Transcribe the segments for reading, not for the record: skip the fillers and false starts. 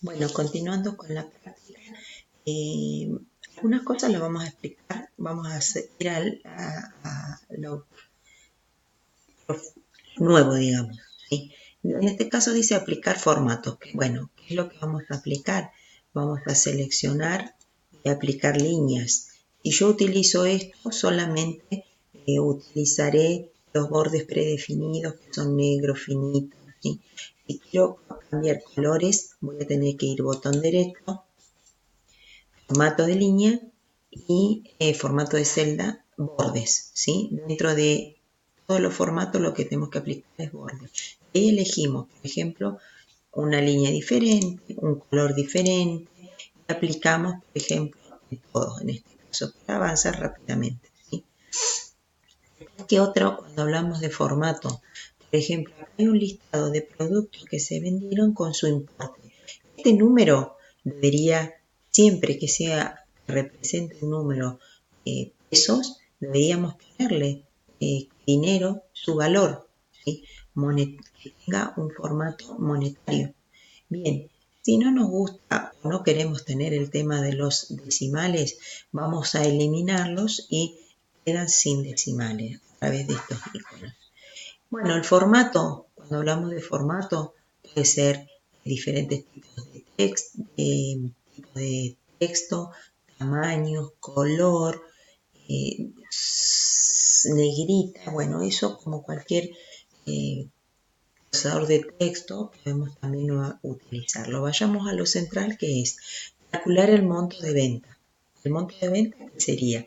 Bueno, continuando con la práctica, eh, algunas cosas las vamos a explicar, vamos a ir a lo nuevo, digamos, ¿sí? En este caso dice aplicar formatos. Bueno, ¿qué es lo que vamos a aplicar? Vamos a seleccionar y aplicar líneas. Si yo utilizo esto, solamente utilizaré los bordes predefinidos que son negros, finitos, ¿sí? Si quiero cambiar colores, voy a tener que ir botón derecho, formato de línea y formato de celda, bordes, ¿sí? Dentro de todos los formatos lo que tenemos que aplicar es bordes. Y elegimos, por ejemplo, una línea diferente, un color diferente, y aplicamos, por ejemplo, en todo, en este caso, para avanzar rápidamente, ¿sí? ¿Qué otro? Cuando hablamos de formato, por ejemplo, hay un listado de productos que se vendieron con su importe. Este número debería, siempre que sea, que represente un número pesos, deberíamos ponerle dinero, su valor, ¿sí? Que tenga un formato monetario. Bien, si no nos gusta o no queremos tener el tema de los decimales, vamos a eliminarlos y quedan sin decimales a través de estos iconos. Bueno, el formato, cuando hablamos de formato, puede ser diferentes tipos de texto, tamaño, color, eh, negrita, bueno, eso como cualquier procesador de texto podemos también utilizarlo. Vayamos a lo central, que es calcular el monto de venta. El monto de venta sería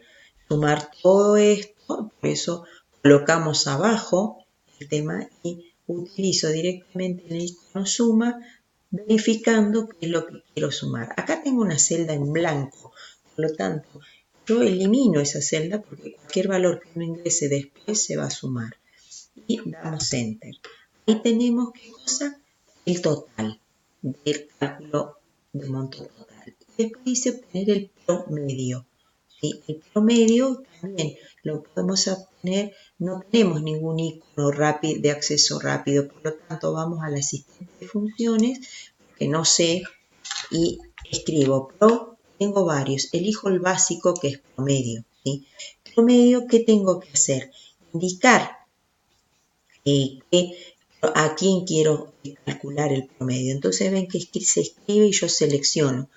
sumar todo esto, por eso colocamos abajo el tema y utilizo directamente el icono suma, verificando qué es lo que quiero sumar. Acá tengo una celda en blanco, por lo tanto, yo elimino esa celda porque cualquier valor que uno ingrese después se va a sumar. Y damos Enter. Ahí tenemos, ¿qué cosa? El total del cálculo de monto total. Y después dice obtener el promedio. ¿Sí? El promedio también lo podemos obtener, no tenemos ningún icono rápido, de acceso rápido, por lo tanto vamos al asistente de funciones, que no sé, y escribo tengo varios, elijo el básico que es promedio. ¿Sí? Promedio, ¿qué tengo que hacer? Indicar a quién quiero calcular el promedio. Entonces ven que se escribe y yo selecciono.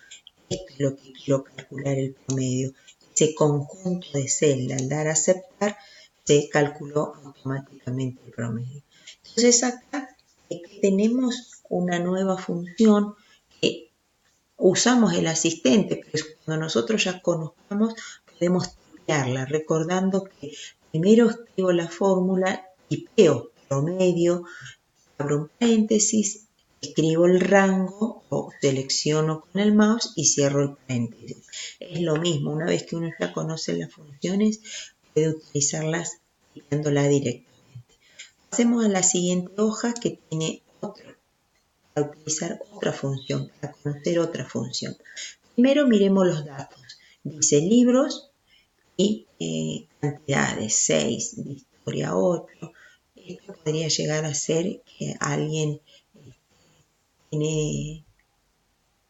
Esto es lo que quiero calcular el promedio. Ese conjunto de celdas, al dar a aceptar, se calculó automáticamente el promedio. Entonces acá tenemos una nueva función que usamos el asistente, pero cuando nosotros ya conozcamos podemos tipearla, recordando que primero escribo la fórmula, tipeo promedio, abro un paréntesis, escribo el rango o selecciono con el mouse y cierro el paréntesis. Es lo mismo, una vez que uno ya conoce las funciones, puede utilizarlas tipeándola directamente. Pasemos a la siguiente hoja que tiene para utilizar otra función, para conocer otra función. Primero miremos los datos. Dice libros y cantidades, 6, de historia 8. Esto podría llegar a ser que alguien tiene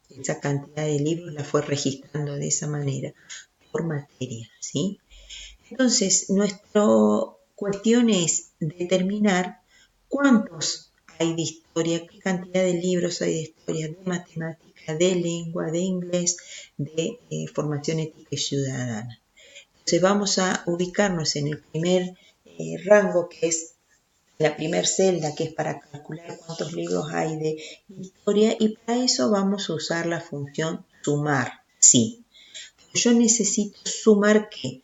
esa cantidad de libros, la fue registrando de esa manera, por materia, ¿sí? Entonces, nuestra cuestión es determinar cuántos hay de historia, qué cantidad de libros hay de historia, de matemática, de lengua, de inglés, de formación ética y ciudadana. Entonces vamos a ubicarnos en el primer rango, que es la primera celda, que es para calcular cuántos libros hay de historia, y para eso vamos a usar la función sumar, sí. Yo necesito sumar que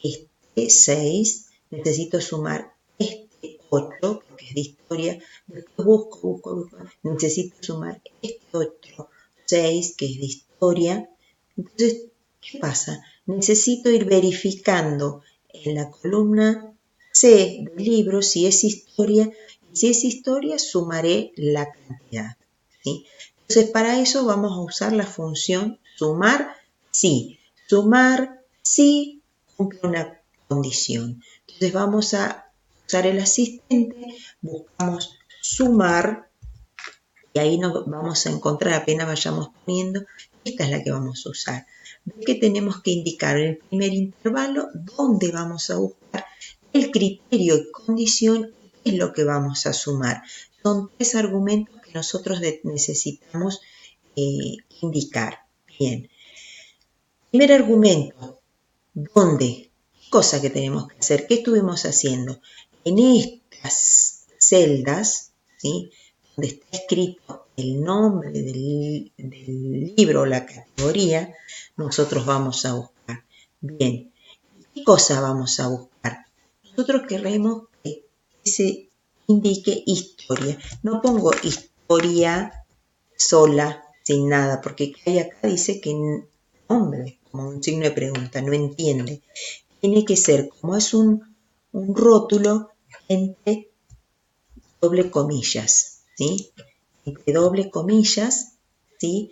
este 6, necesito sumar este 8, porque es de historia, después busco, necesito sumar este otro 6, que es de historia. Entonces, ¿qué pasa? Necesito ir verificando en la columna C del libro si es historia, y si es historia sumaré la cantidad, ¿sí? Entonces, para eso vamos a usar la función sumar sí. Sumar sí cumple una condición. Entonces vamos a usar el asistente, buscamos sumar Y ahí nos vamos a encontrar, apenas vayamos poniendo, esta es la que vamos a usar. Ve que tenemos que indicar en el primer intervalo dónde vamos a buscar el criterio y condición y qué es lo que vamos a sumar. Son 3 argumentos que nosotros necesitamos indicar. Bien. Primer argumento, ¿dónde? ¿Qué cosa que tenemos que hacer? ¿Qué estuvimos haciendo? En estas celdas, ¿sí?, donde está escrito el nombre del libro o la categoría, nosotros vamos a buscar. Bien, ¿qué cosa vamos a buscar? Nosotros queremos que se indique historia. No pongo historia sola, sin nada, porque hay acá dice que nombre, como un signo de pregunta, no entiende. Tiene que ser, como es un rótulo, entre doble comillas, ¿sí? Entre doble comillas, ¿sí?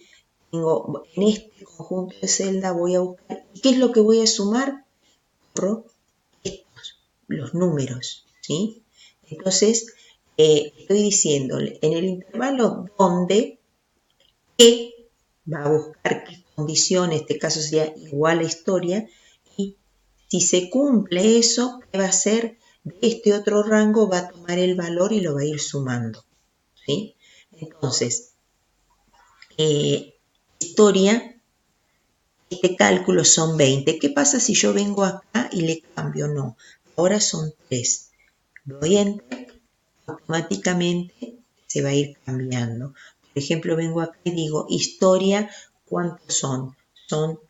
Tengo, en este conjunto de celda voy a buscar, ¿y qué es lo que voy a sumar? Estos, los números, ¿sí? Entonces, estoy diciéndole, en el intervalo donde, ¿qué? Va a buscar qué condición, en este caso sería igual a historia, y si se cumple eso, ¿qué va a hacer? De este otro rango va a tomar el valor y lo va a ir sumando, ¿sí? Entonces, historia, este cálculo son 20. ¿Qué pasa si yo vengo acá y le cambio? No, ahora son 3. Doy enter, automáticamente se va a ir cambiando. Por ejemplo, vengo acá y digo historia, ¿cuántos son? Son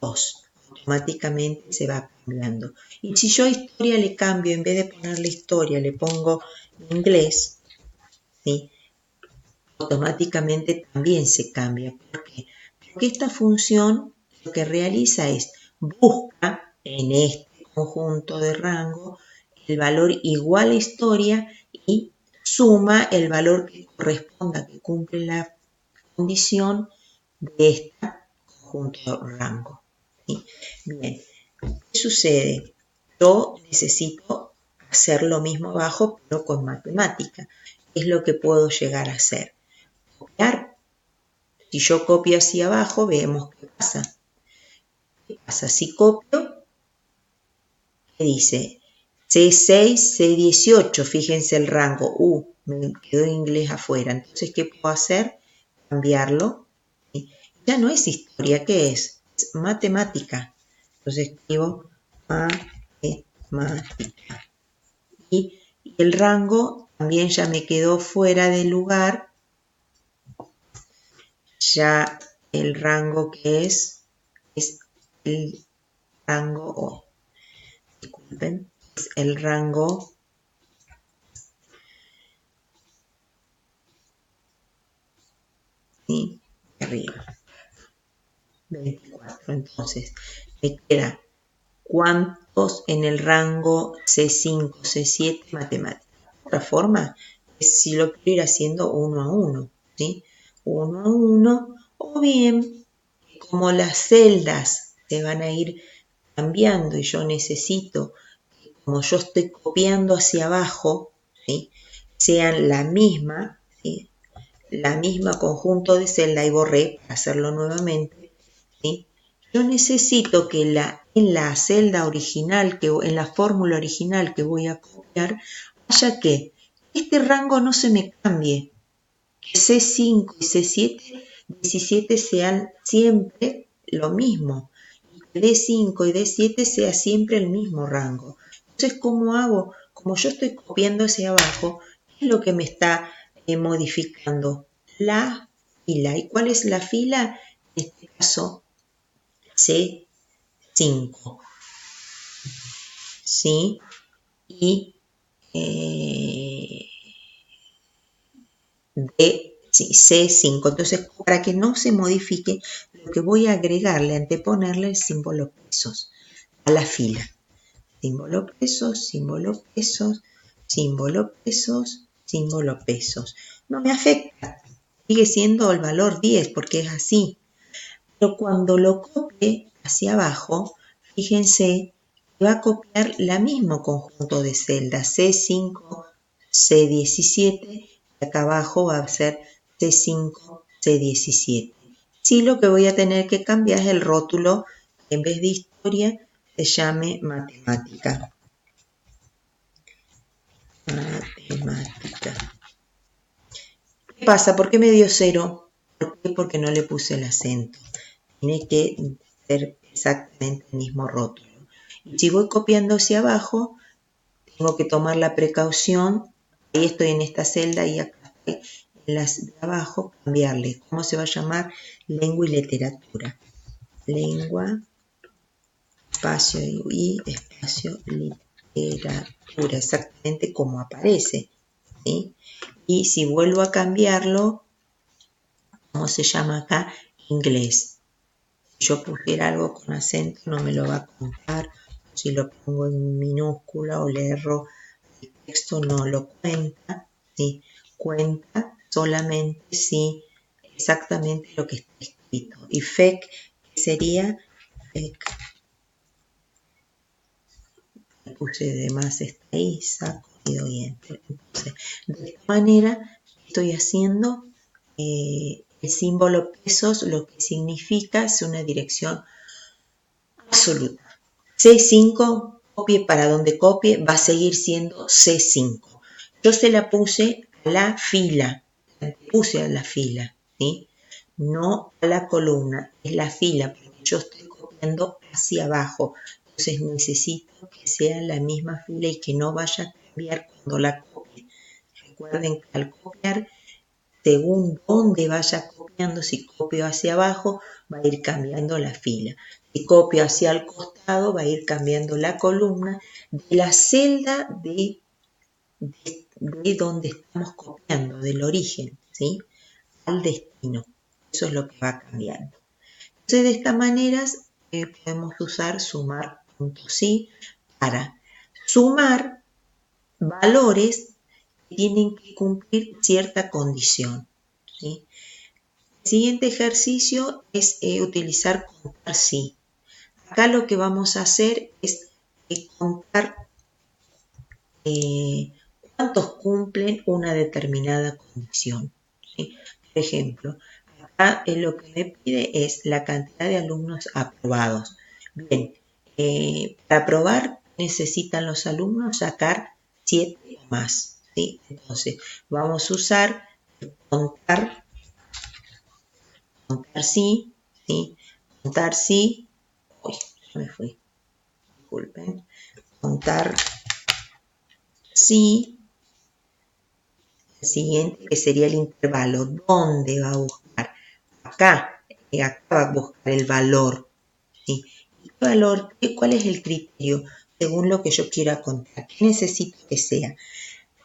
2. Automáticamente se va cambiando. Y si yo historia le cambio, en vez de ponerle historia, le pongo inglés, ¿sí?, automáticamente también se cambia. ¿Por qué? Porque esta función lo que realiza es busca en este conjunto de rango el valor igual a historia y suma el valor que corresponda, que cumple la condición de este conjunto de rango, ¿sí? Bien, ¿qué sucede? Yo necesito hacer lo mismo abajo, pero con matemática. ¿Qué es lo que puedo llegar a hacer? Copiar. Si yo copio hacia abajo, vemos qué pasa. ¿Qué pasa? Si copio, ¿qué dice? C6, C18, fíjense el rango. Me quedó inglés afuera. Entonces, ¿qué puedo hacer? Cambiarlo. ¿Sí? Ya no es historia, ¿qué es? Es matemática. Entonces escribo matemática. Y el rango también ya me quedó fuera del lugar. Ya el rango que es el rango, disculpen, es el rango ¿sí?, de arriba, 24. Entonces, me queda cuántos en el rango C5, C7, matemática. Otra forma es si lo quiero ir haciendo uno a uno, ¿sí? Uno a uno, o bien, como las celdas se van a ir cambiando y yo necesito, como yo estoy copiando hacia abajo, ¿sí?, sean la misma, ¿sí?, la misma conjunto de celda, y borré para hacerlo nuevamente, ¿sí? Yo necesito que en la celda original, en la fórmula original que voy a copiar, haya que este rango no se me cambie, que C5 y C7, 17 sean siempre lo mismo, y que D5 y D7 sea siempre el mismo rango. Entonces, ¿cómo hago? Como yo estoy copiando hacia abajo, ¿qué es lo que me está modificando? La fila. ¿Y cuál es la fila? En este caso, C5. ¿Sí? Y C5. Entonces, para que no se modifique, lo que voy a agregarle, anteponerle el símbolo pesos a la fila. Símbolo pesos, símbolo pesos, símbolo pesos, símbolo pesos. No me afecta. Sigue siendo el valor 10 porque es así. Pero cuando lo copie hacia abajo, fíjense que va a copiar el mismo conjunto de celdas, C5, C17, y acá abajo va a ser C5, C17. Sí, lo que voy a tener que cambiar es el rótulo, que en vez de historia se llame matemática. Matemática. ¿Qué pasa? ¿Por qué me dio 0? ¿Por qué? Porque no le puse el acento. Tiene que ser exactamente el mismo rótulo. Y si voy copiando hacia abajo, tengo que tomar la precaución, ahí estoy en esta celda y acá estoy en las de abajo, cambiarle. ¿Cómo se va a llamar? Lengua y literatura. Lengua, espacio y espacio literatura, exactamente como aparece, ¿sí? Y si vuelvo a cambiarlo, ¿cómo se llama acá? Inglés. Si yo pusiera algo con acento no me lo va a contar. Si lo pongo en minúscula o le erro el texto no lo cuenta, ¿sí? Cuenta solamente si exactamente lo que está escrito. Y FEC, ¿qué sería? FEC. Puse de más está ahí, saco y doy enter. Entonces, de esta manera estoy haciendo el símbolo pesos, lo que significa es una dirección absoluta. C5, copie para donde copie, va a seguir siendo C5. Yo se la puse a la fila, puse a la fila, ¿sí? No a la columna, es la fila, porque yo estoy copiando hacia abajo. Entonces necesito que sea la misma fila y que no vaya a cambiar cuando la copie. Recuerden que al copiar, según dónde vaya copiando, si copio hacia abajo, va a ir cambiando la fila. Si copio hacia el costado, va a ir cambiando la columna de la celda de donde estamos copiando, del origen, ¿sí? Al destino. Eso es lo que va cambiando. Entonces, de esta manera podemos usar sumar puntos sí para sumar valores que tienen que cumplir cierta condición, ¿sí? El siguiente ejercicio es utilizar contar sí. Acá lo que vamos a hacer es contar cuántos cumplen una determinada condición, ¿sí? Por ejemplo, acá lo que me pide es la cantidad de alumnos aprobados. Bien, para aprobar necesitan los alumnos sacar 7 o más, ¿sí? Entonces, vamos a usar contar sí, ¿sí? Contar sí. Uy, ya me fui. Disculpen. Contar sí. El siguiente que sería el intervalo. ¿Dónde va a buscar? Acá. Acá va a buscar el valor. ¿Sí? ¿Y qué valor? ¿Cuál es el criterio? Según lo que yo quiera contar. ¿Qué necesito que sea?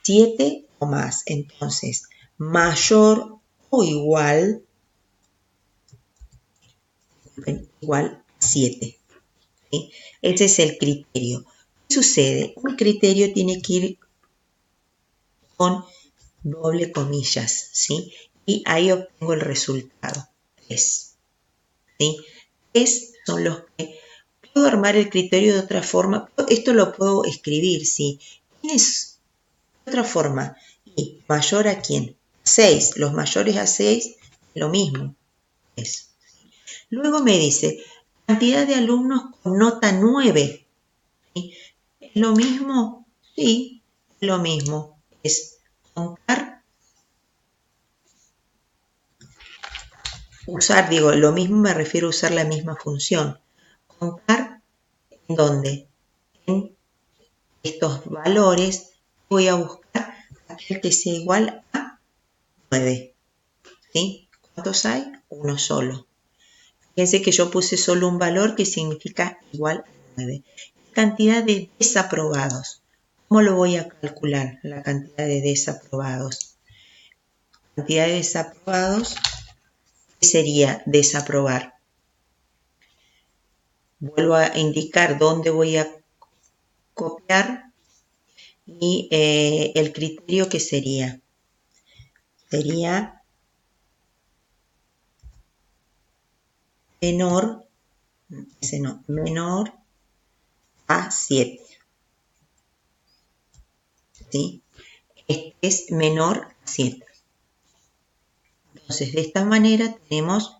7 o más. Entonces, mayor o igual a 7. ¿Sí? Ese es el criterio. ¿Qué sucede? Un criterio tiene que ir con doble comillas, ¿sí? Y ahí obtengo el resultado. 3. ¿Sí? 3 son los que puedo armar el criterio de otra forma. Esto lo puedo escribir, ¿sí? ¿Tienes otra forma? ¿Y mayor a quién? 6. Los mayores a 6, lo mismo. Es. Luego me dice, cantidad de alumnos con nota 9. ¿Sí? ¿Es lo mismo? Sí, es lo mismo. Es contar, usar, digo, lo mismo me refiero a usar la misma función. Contar, ¿en dónde? En estos valores voy a buscar aquel que sea igual a 9. ¿Sí? ¿Cuántos hay? Uno solo. Fíjense que yo puse solo un valor que significa igual a 9. Cantidad de desaprobados. ¿Cómo lo voy a calcular? La cantidad de desaprobados. Cantidad de desaprobados, ¿qué sería desaprobar? Vuelvo a indicar dónde voy a copiar y el criterio que sería menor, ese no, menor a 7, ¿sí? Este es menor a 7. Entonces, de esta manera tenemos